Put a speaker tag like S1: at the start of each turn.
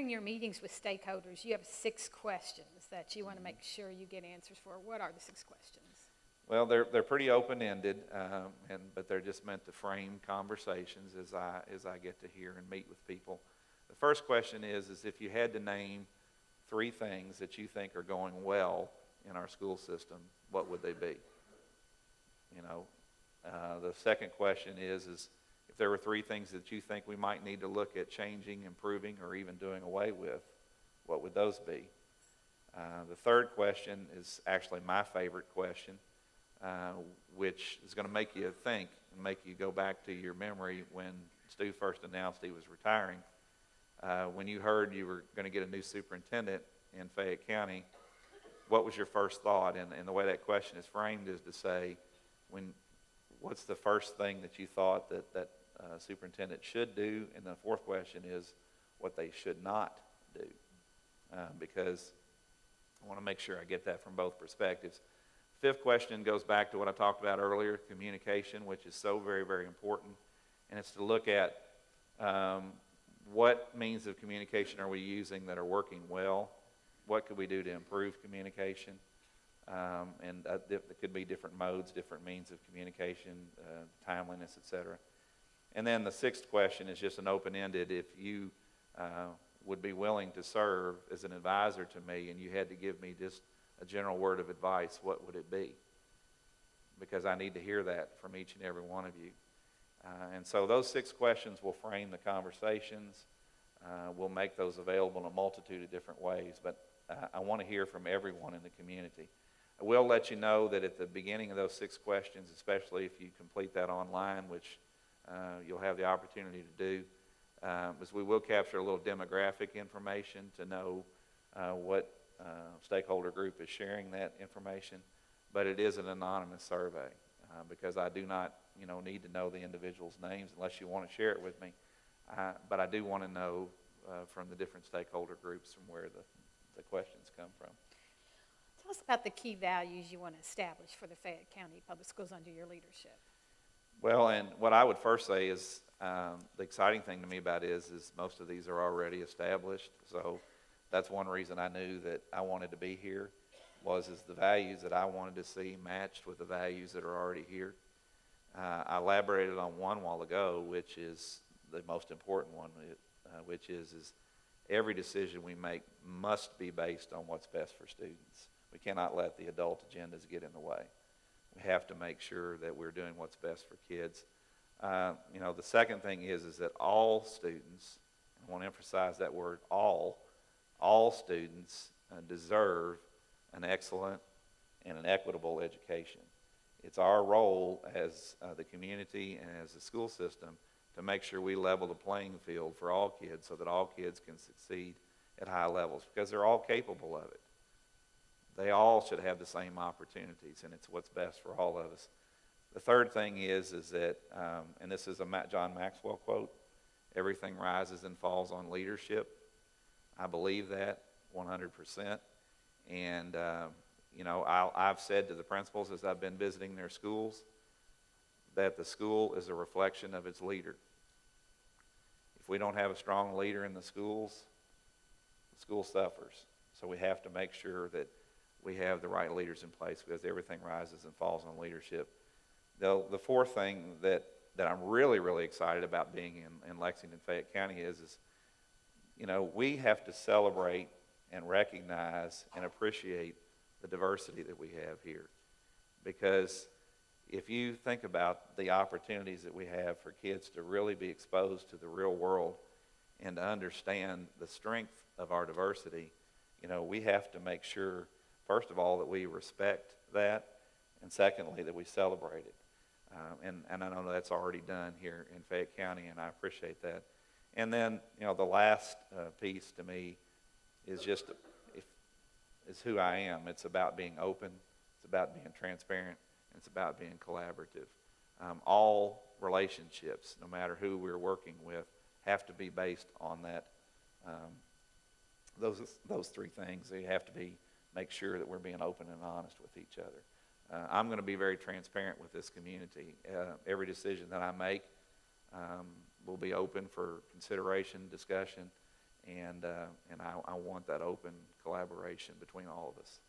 S1: during your meetings with stakeholders, you have 6 questions that you want to make sure you get answers for. What are the 6 questions?
S2: Well, they're pretty open-ended, but they're just meant to frame conversations as I get to hear and meet with people. The first question is if you had to name 3 things that you think are going well in our school system, what would they be? You know, the second question is if there were 3 things that you think we might need to look at changing, improving, or even doing away with, what would those be? The third question is actually my favorite question, which is going to make you think and make you go back to your memory when Stu first announced he was retiring. When you heard you were going to get a new superintendent in Fayette County, what was your first thought? And the way that question is framed is to say, what's the first thing that you thought that superintendent should do? And the fourth question is what they should not do. Because I want to make sure I get that from both perspectives. Fifth question goes back to what I talked about earlier, communication, which is so very, very important. And it's to look at what means of communication are we using that are working well? What could we do to improve communication? There could be different modes, different means of communication, timeliness, etc. And then the sixth question is just an open-ended. If you would be willing to serve as an advisor to me and you had to give me just a general word of advice, what would it be? Because I need to hear that from each and every one of you. And so those 6 questions will frame the conversations. We'll make those available in a multitude of different ways, but I want to hear from everyone in the community. I will let you know that at the beginning of those 6 questions, especially if you complete that online, which you'll have the opportunity to do, is we will capture a little demographic information to know what stakeholder group is sharing that information, but it is an anonymous survey because I do not need to know the individual's names unless you want to share it with me. But I do want to know from the different stakeholder groups from where the questions come from.
S1: Tell us about the key values you want to establish for the Fayette County Public Schools under your leadership.
S2: Well, and what I would first say is the exciting thing to me about it is most of these are already established. So that's one reason I knew that I wanted to be here is the values that I wanted to see matched with the values that are already here. I elaborated on one a while ago, which is the most important one, which is every decision we make must be based on what's best for students. We cannot let the adult agendas get in the way. We have to make sure that we're doing what's best for kids. The second thing is that all students, I want to emphasize that word all students deserve an excellent and an equitable education. It's our role as the community and as the school system to make sure we level the playing field for all kids so that all kids can succeed at high levels because they're all capable of it. They all should have the same opportunities, and it's what's best for all of us. The third thing is that, and this is a John Maxwell quote, everything rises and falls on leadership. I believe that 100%. And, I've said to the principals as I've been visiting their schools that the school is a reflection of its leader. If we don't have a strong leader in the schools, the school suffers. So we have to make sure that we have the right leaders in place because everything rises and falls on leadership. The fourth thing that I'm really, really excited about being in Lexington, Fayette County is we have to celebrate and recognize and appreciate the diversity that we have here. Because if you think about the opportunities that we have for kids to really be exposed to the real world and to understand the strength of our diversity, we have to make sure, first of all, that we respect that, and secondly, that we celebrate it. And I know that's already done here in Fayette County, and I appreciate that. And then, the last piece to me is is who I am. It's about being open. It's about being transparent. And it's about being collaborative. All relationships, no matter who we're working with, have to be based on that. Those 3 things. They have to make sure that we're being open and honest with each other. I'm going to be very transparent with this community. Every decision that I make will be open for consideration, discussion, and I want that open collaboration between all of us.